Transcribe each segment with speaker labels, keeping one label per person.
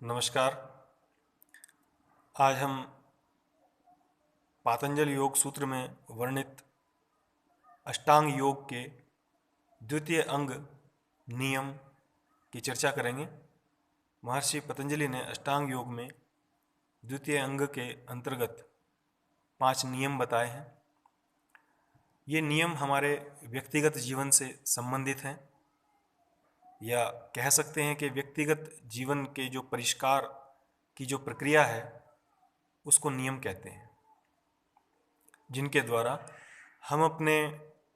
Speaker 1: नमस्कार। आज हम पातंजल योग सूत्र में वर्णित अष्टांग योग के द्वितीय अंग नियम की चर्चा करेंगे। महर्षि पतंजलि ने अष्टांग योग में द्वितीय अंग के अंतर्गत 5 नियम बताए हैं। ये नियम हमारे व्यक्तिगत जीवन से संबंधित हैं, या कह सकते हैं कि व्यक्तिगत जीवन के जो परिष्कार की जो प्रक्रिया है उसको नियम कहते हैं, जिनके द्वारा हम अपने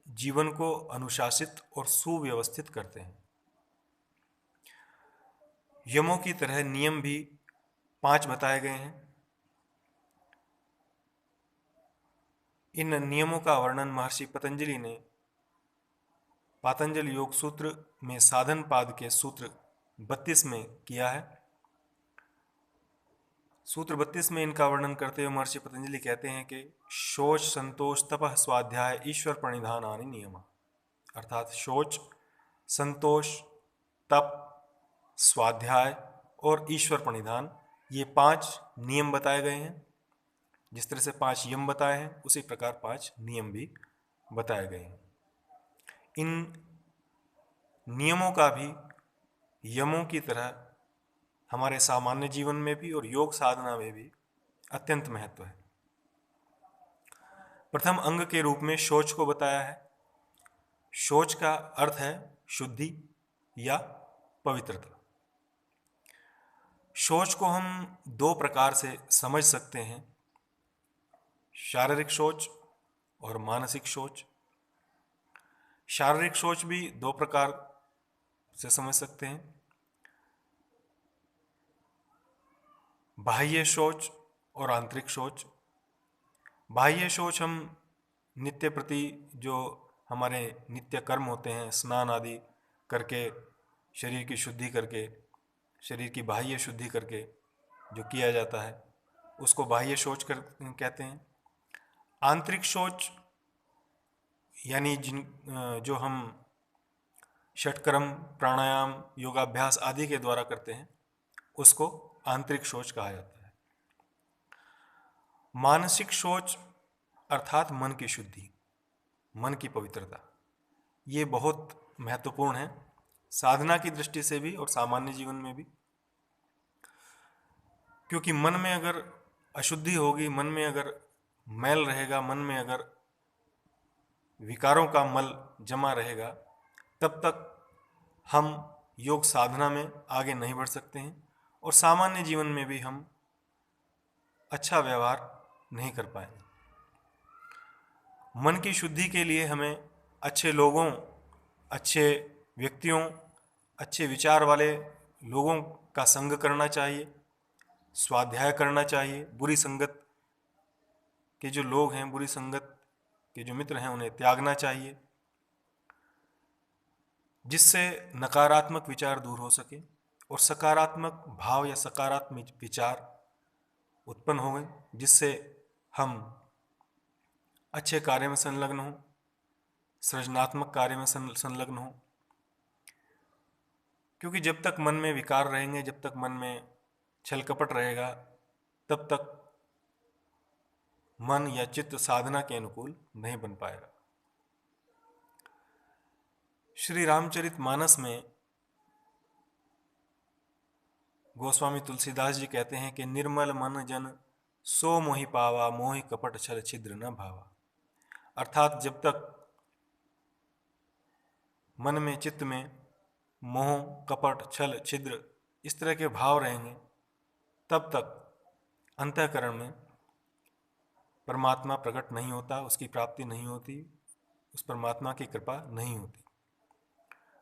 Speaker 1: जीवन को अनुशासित और सुव्यवस्थित करते हैं। यमों की तरह नियम भी 5 बताए गए हैं। इन नियमों का वर्णन महर्षि पतंजलि ने पातंजल योग सूत्र में साधन पाद के सूत्र 32 में किया है। सूत्र 32 में इनका वर्णन करते हुए महर्षि पतंजलि कहते हैं कि शोच संतोष तपः स्वाध्याय ईश्वर प्रणिधान आदि नियम, अर्थात शोच, संतोष, तप, स्वाध्याय और ईश्वर प्रणिधान, ये 5 नियम बताए गए हैं। जिस तरह से 5 यम बताए हैं उसी प्रकार 5 नियम भी बताए गए हैं। इन नियमों का भी यमों की तरह हमारे सामान्य जीवन में भी और योग साधना में भी अत्यंत महत्व है। प्रथम अंग के रूप में शौच को बताया है। शौच का अर्थ है शुद्धि या पवित्रता। शौच को हम 2 प्रकार से समझ सकते हैं, शारीरिक शौच और मानसिक शौच। शारीरिक शौच भी 2 प्रकार से समझ सकते हैं, बाह्य शौच और आंतरिक शौच। बाह्य शौच हम नित्य प्रति जो हमारे नित्य कर्म होते हैं, स्नान आदि करके, शरीर की शुद्धि करके, शरीर की बाह्य शुद्धि करके जो किया जाता है उसको बाह्य शौच कहते हैं। आंतरिक शौच यानी जो हम षटकर्म, प्राणायाम, योगाभ्यास आदि के द्वारा करते हैं उसको आंतरिक शौच कहा जाता है। मानसिक शौच अर्थात मन की शुद्धि, मन की पवित्रता, ये बहुत महत्वपूर्ण है साधना की दृष्टि से भी और सामान्य जीवन में भी। क्योंकि मन में अगर अशुद्धि होगी, मन में अगर मैल रहेगा, मन में अगर विकारों का मल जमा रहेगा, तब तक हम योग साधना में आगे नहीं बढ़ सकते हैं और सामान्य जीवन में भी हम अच्छा व्यवहार नहीं कर पाएंगे। मन की शुद्धि के लिए हमें अच्छे लोगों, अच्छे व्यक्तियों, अच्छे विचार वाले लोगों का संग करना चाहिए, स्वाध्याय करना चाहिए। बुरी संगत के जो लोग हैं, बुरी संगत के जो मित्र हैं, उन्हें त्यागना चाहिए, जिससे नकारात्मक विचार दूर हो सके और सकारात्मक भाव या सकारात्मक विचार उत्पन्न हो गए, जिससे हम अच्छे कार्य में संलग्न हों, सृजनात्मक कार्य में संलग्न हों। क्योंकि जब तक मन में विकार रहेंगे, जब तक मन में छल कपट रहेगा, तब तक मन या चित्त साधना के अनुकूल नहीं बन पाएगा। श्री रामचरितमानस में गोस्वामी तुलसीदास जी कहते हैं कि निर्मल मन जन सो मोहि पावा, मोहि कपट छल छिद्र न भावा। अर्थात जब तक मन में, चित्त में मोह, कपट, छल, छिद्र इस तरह के भाव रहेंगे, तब तक अंतःकरण में परमात्मा प्रकट नहीं होता, उसकी प्राप्ति नहीं होती, उस परमात्मा की कृपा नहीं होती।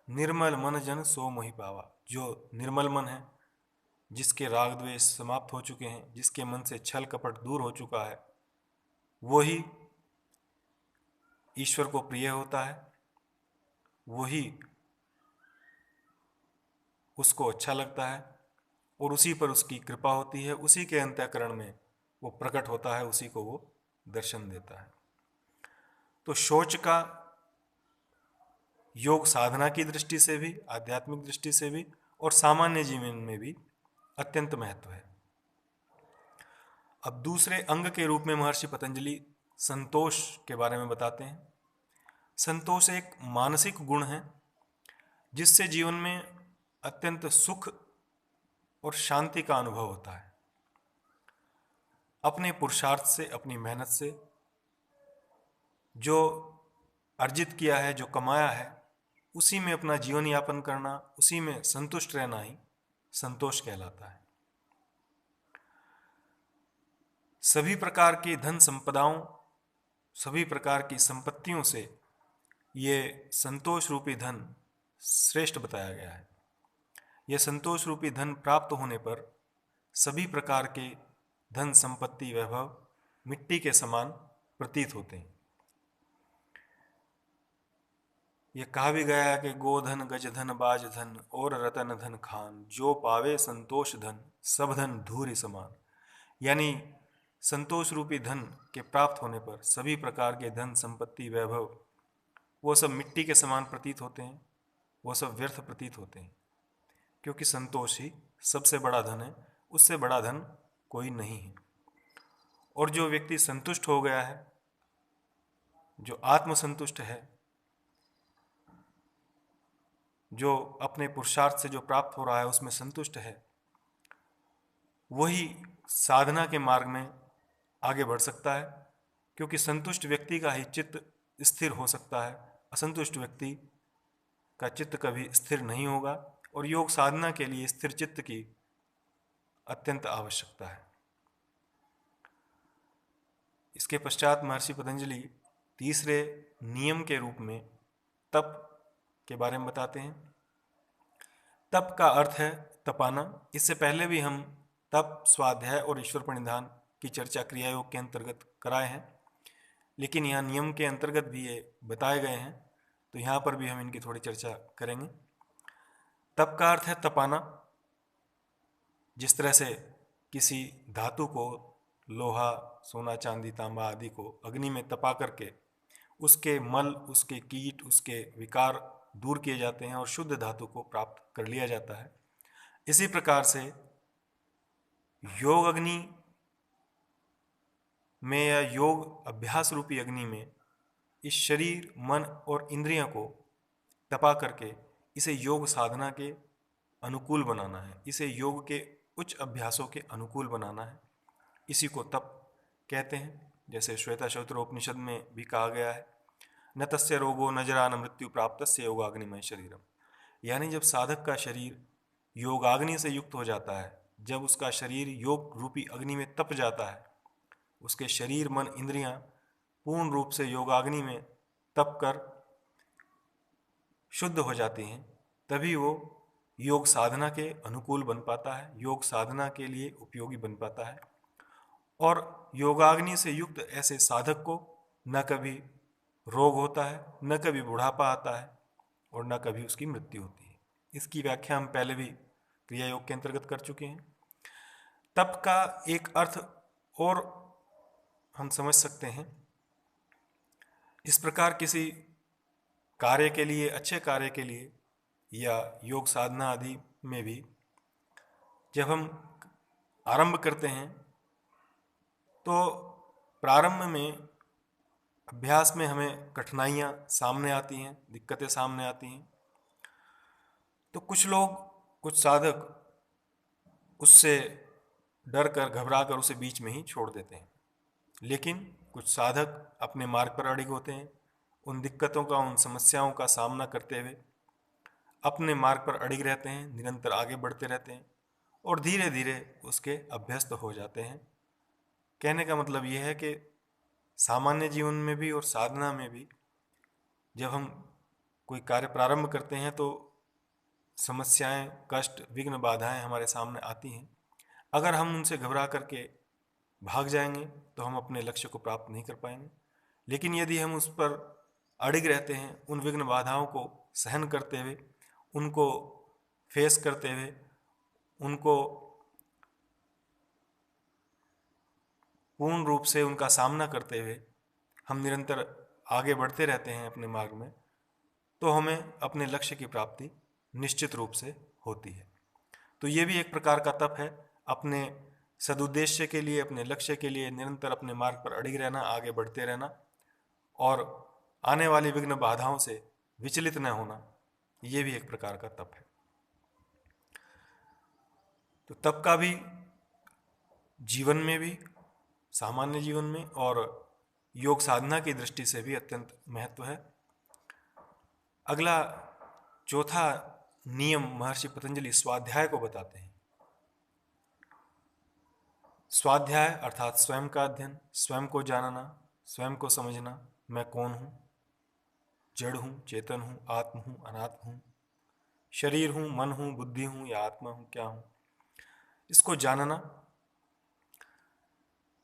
Speaker 1: निर्मल मन जन सो मोहि पावा, जो निर्मल मन है, जिसके राग द्वेष समाप्त हो चुके हैं, जिसके मन से छल कपट दूर हो चुका है, वही ईश्वर को प्रिय होता है, वही उसको अच्छा लगता है और उसी पर उसकी कृपा होती है, उसी के अंतःकरण में वो प्रकट होता है, उसी को वो दर्शन देता है। तो शौच का योग साधना की दृष्टि से भी, आध्यात्मिक दृष्टि से भी और सामान्य जीवन में भी अत्यंत महत्व है। अब दूसरे अंग के रूप में महर्षि पतंजलि संतोष के बारे में बताते हैं। संतोष एक मानसिक गुण है जिससे जीवन में अत्यंत सुख और शांति का अनुभव होता है। अपने पुरुषार्थ से, अपनी मेहनत से जो अर्जित किया है, जो कमाया है, उसी में अपना जीवन यापन करना, उसी में संतुष्ट रहना ही संतोष कहलाता है। सभी प्रकार की धन संपदाओं, सभी प्रकार की संपत्तियों से ये संतोष रूपी धन श्रेष्ठ बताया गया है। यह संतोष रूपी धन प्राप्त होने पर सभी प्रकार के धन संपत्ति वैभव मिट्टी के समान प्रतीत होते हैं। यह कहा भी गया है कि गोधन, गजधन, बाजधन और रतन धन खान, जो पावे संतोष धन, सब धन धूरि समान। यानी संतोष रूपी धन के प्राप्त होने पर सभी प्रकार के धन संपत्ति वैभव वो सब मिट्टी के समान प्रतीत होते हैं, वो सब व्यर्थ प्रतीत होते हैं, क्योंकि संतोष ही सबसे बड़ा धन है, उससे बड़ा धन कोई नहीं है। और जो व्यक्ति संतुष्ट हो गया है, जो आत्मसंतुष्ट है, जो अपने पुरुषार्थ से जो प्राप्त हो रहा है उसमें संतुष्ट है, वही साधना के मार्ग में आगे बढ़ सकता है, क्योंकि संतुष्ट व्यक्ति का ही चित्त स्थिर हो सकता है। असंतुष्ट व्यक्ति का चित्त कभी स्थिर नहीं होगा और योग साधना के लिए स्थिर चित्त की अत्यंत आवश्यकता है। इसके पश्चात महर्षि पतंजलि तीसरे नियम के रूप में तप के बारे में बताते हैं। तप का अर्थ है तपाना। इससे पहले भी हम तप, स्वाध्याय और ईश्वर प्रणिधान की चर्चा क्रिया योग के अंतर्गत कराए हैं, लेकिन यहाँ नियम के अंतर्गत भी ये बताए गए हैं, तो यहाँ पर भी हम इनकी थोड़ी चर्चा करेंगे। तप का अर्थ है तपाना। जिस तरह से किसी धातु को, लोहा, सोना, चांदी, तांबा आदि को अग्नि में तपा करके उसके मल, उसके कीट, उसके विकार दूर किए जाते हैं और शुद्ध धातु को प्राप्त कर लिया जाता है, इसी प्रकार से योग अग्नि में या योग अभ्यास रूपी अग्नि में इस शरीर, मन और इंद्रियों को तपा करके इसे योग साधना के अनुकूल बनाना है, इसे योग के उच्च अभ्यासों के अनुकूल बनाना है। इसी को तप कहते हैं। जैसे श्वेताश्वतरोपनिषद में भी कहा गया है, न तस्य रोगो न जरा न मृत्यु प्राप्तस्य योगाग्निमय शरीरम। यानी जब साधक का शरीर योगाग्नि से युक्त हो जाता है, जब उसका शरीर योग रूपी अग्नि में तप जाता है, उसके शरीर, मन, इंद्रियां पूर्ण रूप से योगाग्नि में तप कर शुद्ध हो जाती हैं, तभी वो योग साधना के अनुकूल बन पाता है, योग साधना के लिए उपयोगी बन पाता है। और योगाग्नि से युक्त ऐसे साधक को न कभी रोग होता है, न कभी बुढ़ापा आता है और न कभी उसकी मृत्यु होती है। इसकी व्याख्या हम पहले भी क्रिया योग के अंतर्गत कर चुके हैं। तप का एक अर्थ और हम समझ सकते हैं। इस प्रकार किसी कार्य के लिए, अच्छे कार्य के लिए या योग साधना आदि में भी जब हम आरंभ करते हैं तो प्रारंभ में अभ्यास में हमें कठिनाइयाँ सामने आती हैं, दिक्कतें सामने आती हैं। तो कुछ लोग, कुछ साधक उससे डर कर, घबरा कर उसे बीच में ही छोड़ देते हैं, लेकिन कुछ साधक अपने मार्ग पर अड़िग होते हैं। उन दिक्कतों का, उन समस्याओं का सामना करते हुए अपने मार्ग पर अड़िग रहते हैं, निरंतर आगे बढ़ते रहते हैं और धीरे धीरे उसके अभ्यस्त हो जाते हैं। कहने का मतलब यह है कि सामान्य जीवन में भी और साधना में भी जब हम कोई कार्य प्रारंभ करते हैं तो समस्याएं, कष्ट, विघ्न, बाधाएं हमारे सामने आती हैं। अगर हम उनसे घबरा करके भाग जाएंगे तो हम अपने लक्ष्य को प्राप्त नहीं कर पाएंगे। लेकिन यदि हम उस पर अड़िग रहते हैं, उन विघ्न बाधाओं को सहन करते हुए, उनको फेस करते हुए, उनको पूर्ण रूप से उनका सामना करते हुए हम निरंतर आगे बढ़ते रहते हैं अपने मार्ग में, तो हमें अपने लक्ष्य की प्राप्ति निश्चित रूप से होती है। तो ये भी एक प्रकार का तप है, अपने सदुद्देश्य के लिए, अपने लक्ष्य के लिए निरंतर अपने मार्ग पर अड़िग रहना, आगे बढ़ते रहना और आने वाली विघ्न बाधाओं से विचलित न होना, ये भी एक प्रकार का तप है। तो तप का भी जीवन में भी, सामान्य जीवन में और योग साधना की दृष्टि से भी अत्यंत महत्व है। अगला चौथा नियम महर्षि पतंजलि स्वाध्याय को बताते हैं। स्वाध्याय अर्थात स्वयं का अध्ययन, स्वयं को जानना, स्वयं को समझना, मैं कौन हूँ, जड़ हूँ, चेतन हूँ, आत्म हूँ, अनात्म हूँ, शरीर हूँ, मन हूँ, बुद्धि हूँ या आत्मा हूँ, क्या हूँ, इसको जानना।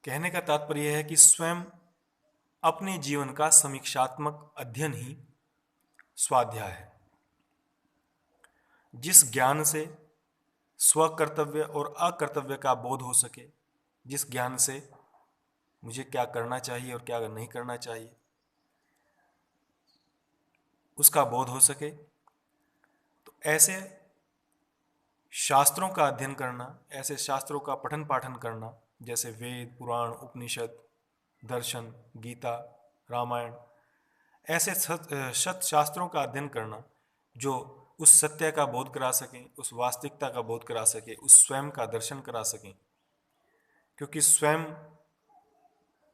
Speaker 1: कहने का तात्पर्य है कि स्वयं अपने जीवन का समीक्षात्मक अध्ययन ही स्वाध्याय है। जिस ज्ञान से स्वकर्तव्य और अकर्तव्य का बोध हो सके, जिस ज्ञान से मुझे क्या करना चाहिए और क्या नहीं करना चाहिए उसका बोध हो सके, तो ऐसे शास्त्रों का अध्ययन करना, ऐसे शास्त्रों का पठन पाठन करना, जैसे वेद, पुराण, उपनिषद, दर्शन, गीता, रामायण, ऐसे सत शास्त्रों का अध्ययन करना जो उस सत्य का बोध करा सकें, उस वास्तविकता का बोध करा सके, उस स्वयं का दर्शन करा सकें, क्योंकि स्वयं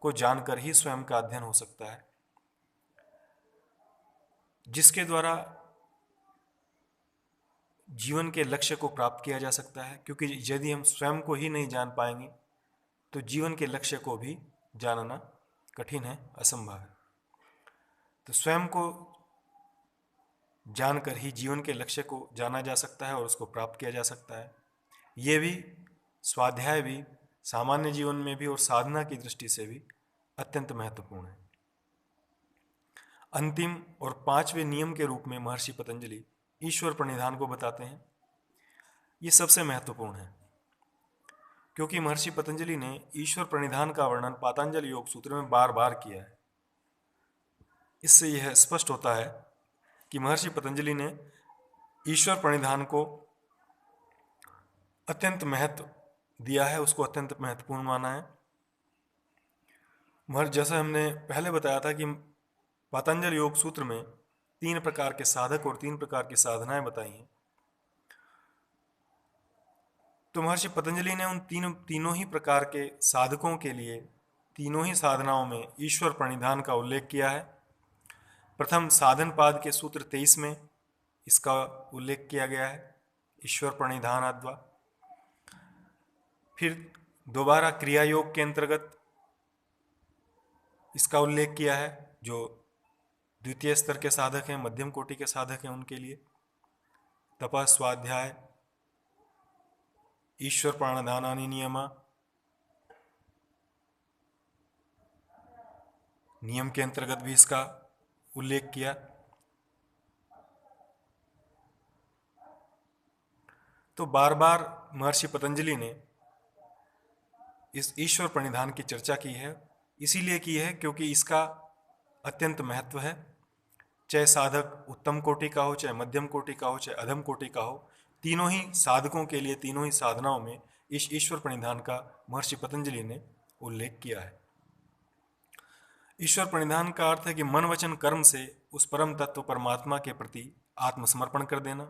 Speaker 1: को जानकर ही स्वयं का अध्ययन हो सकता है, जिसके द्वारा जीवन के लक्ष्य को प्राप्त किया जा सकता है। क्योंकि यदि हम स्वयं को ही नहीं जान पाएंगे तो जीवन के लक्ष्य को भी जानना कठिन है, असंभव है। तो स्वयं को जानकर ही जीवन के लक्ष्य को जाना जा सकता है और उसको प्राप्त किया जा सकता है। ये भी स्वाध्याय भी सामान्य जीवन में भी और साधना की दृष्टि से भी अत्यंत महत्वपूर्ण है। अंतिम और पांचवें नियम के रूप में महर्षि पतंजलि ईश्वर प्रणिधान को बताते हैं। ये सबसे महत्वपूर्ण है, क्योंकि महर्षि पतंजलि ने ईश्वर प्रणिधान का वर्णन पातंजलि योग सूत्र में बार बार किया है। इससे यह स्पष्ट होता है कि महर्षि पतंजलि ने ईश्वर प्रणिधान को अत्यंत महत्व दिया है, उसको अत्यंत महत्वपूर्ण माना है। जैसा हमने पहले बताया था कि पातंजलि योग सूत्र में 3 प्रकार के साधक और 3 प्रकार की साधनाएं बताई हैं। तो महर्षि पतंजलि ने उन तीनों ही प्रकार के साधकों के लिए तीनों ही साधनाओं में ईश्वर प्रणिधान का उल्लेख किया है। प्रथम साधन पाद के सूत्र 23 में इसका उल्लेख किया गया है, ईश्वर प्रणिधान अद्वा। फिर दोबारा क्रिया योग के अंतर्गत इसका उल्लेख किया है, जो द्वितीय स्तर के साधक हैं, मध्यम कोटि के साधक हैं, उनके लिए तपः, स्वाध्याय, ईश्वर प्राणधानानि नियमा, नियम के अंतर्गत भी इसका उल्लेख किया। तो बार बार महर्षि पतंजलि ने इस ईश्वर प्रणिधान की चर्चा की है, इसीलिए की है क्योंकि इसका अत्यंत महत्व है। चाहे साधक उत्तम कोटि का हो, चाहे मध्यम कोटि का हो, चाहे अधम कोटि का हो, तीनों ही साधकों के लिए तीनों ही साधनाओं में इस ईश्वर प्रणिधान का महर्षि पतंजलि ने उल्लेख किया है। ईश्वर प्रणिधान का अर्थ है कि मन वचन कर्म से उस परम तत्व परमात्मा के प्रति आत्मसमर्पण कर देना,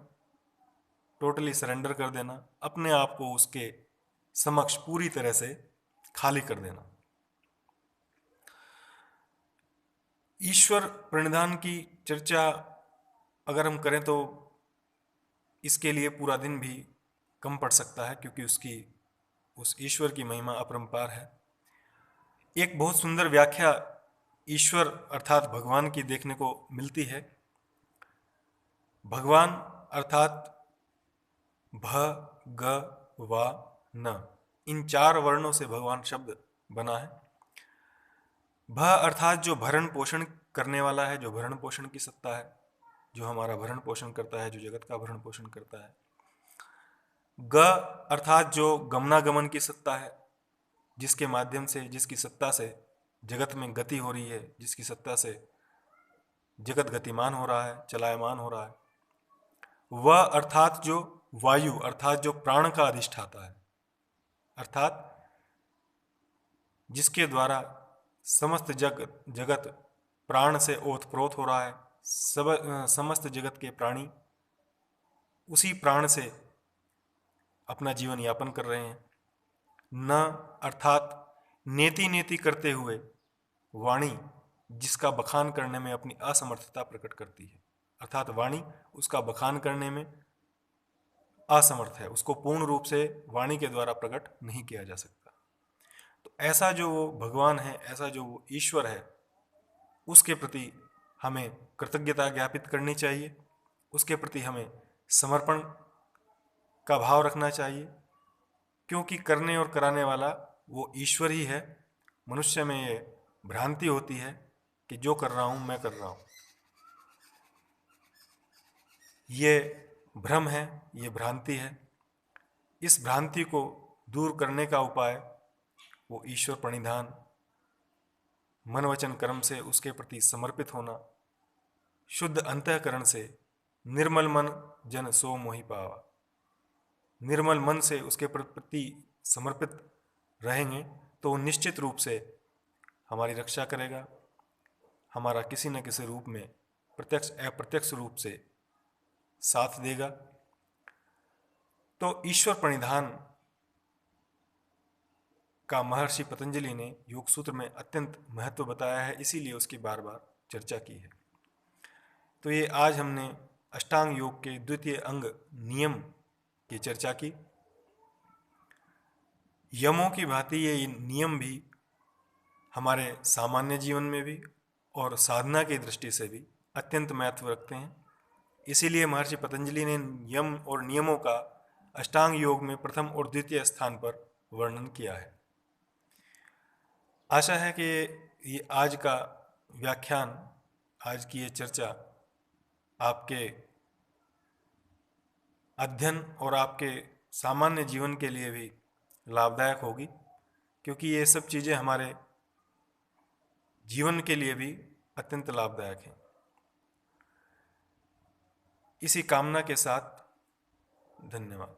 Speaker 1: टोटली सरेंडर कर देना, अपने आप को उसके समक्ष पूरी तरह से खाली कर देना। ईश्वर प्रणिधान की चर्चा अगर हम करें तो इसके लिए पूरा दिन भी कम पड़ सकता है, क्योंकि उस ईश्वर की महिमा अपरंपार है। एक बहुत सुंदर व्याख्या ईश्वर अर्थात भगवान की देखने को मिलती है। भगवान अर्थात भ, ग, व, न, इन 4 वर्णों से भगवान शब्द बना है। भ अर्थात जो भरण पोषण करने वाला है, जो भरण पोषण की सत्ता है, जो हमारा भरण पोषण करता है, जो जगत का भरण पोषण करता है। ग अर्थात जो गमनागमन की सत्ता है, जिसके माध्यम से, जिसकी सत्ता से जगत में गति हो रही है, जिसकी सत्ता से जगत गतिमान हो रहा है, चलायमान हो रहा है। व अर्थात जो वायु अर्थात जो प्राण का अधिष्ठाता है, अर्थात जिसके द्वारा समस्त जगत प्राण से ओतप्रोत हो रहा है, समस्त जगत के प्राणी उसी प्राण से अपना जीवन यापन कर रहे हैं। न अर्थात नेति नेति करते हुए वाणी जिसका बखान करने में अपनी असमर्थता प्रकट करती है, अर्थात वाणी उसका बखान करने में असमर्थ है, उसको पूर्ण रूप से वाणी के द्वारा प्रकट नहीं किया जा सकता। तो ऐसा जो वो भगवान है, ऐसा जो वो ईश्वर है, उसके प्रति हमें कृतज्ञता ज्ञापित करनी चाहिए, उसके प्रति हमें समर्पण का भाव रखना चाहिए, क्योंकि करने और कराने वाला वो ईश्वर ही है। मनुष्य में ये भ्रांति होती है कि जो कर रहा हूँ मैं कर रहा हूँ, ये भ्रम है, ये भ्रांति है। इस भ्रांति को दूर करने का उपाय वो ईश्वर प्रणिधान, मन वचन कर्म से उसके प्रति समर्पित होना, शुद्ध अंतःकरण से निर्मल मन जन सो मोहि पावा। निर्मल मन से उसके प्रति समर्पित रहेंगे तो निश्चित रूप से हमारी रक्षा करेगा, हमारा किसी न किसी रूप में प्रत्यक्ष अप्रत्यक्ष रूप से साथ देगा। तो ईश्वर प्रणिधान का महर्षि पतंजलि ने योग सूत्र में अत्यंत महत्व बताया है, इसीलिए उसकी बार बार चर्चा की है। तो ये आज हमने अष्टांग योग के द्वितीय अंग नियम की चर्चा की। यमों की भांति ये नियम भी हमारे सामान्य जीवन में भी और साधना की दृष्टि से भी अत्यंत महत्व रखते हैं। इसीलिए महर्षि पतंजलि ने यम और नियमों का अष्टांग योग में प्रथम और द्वितीय स्थान पर वर्णन किया है। आशा है कि ये आज का व्याख्यान, आज की ये चर्चा आपके अध्ययन और आपके सामान्य जीवन के लिए भी लाभदायक होगी, क्योंकि ये सब चीज़ें हमारे जीवन के लिए भी अत्यंत लाभदायक हैं। इसी कामना के साथ धन्यवाद।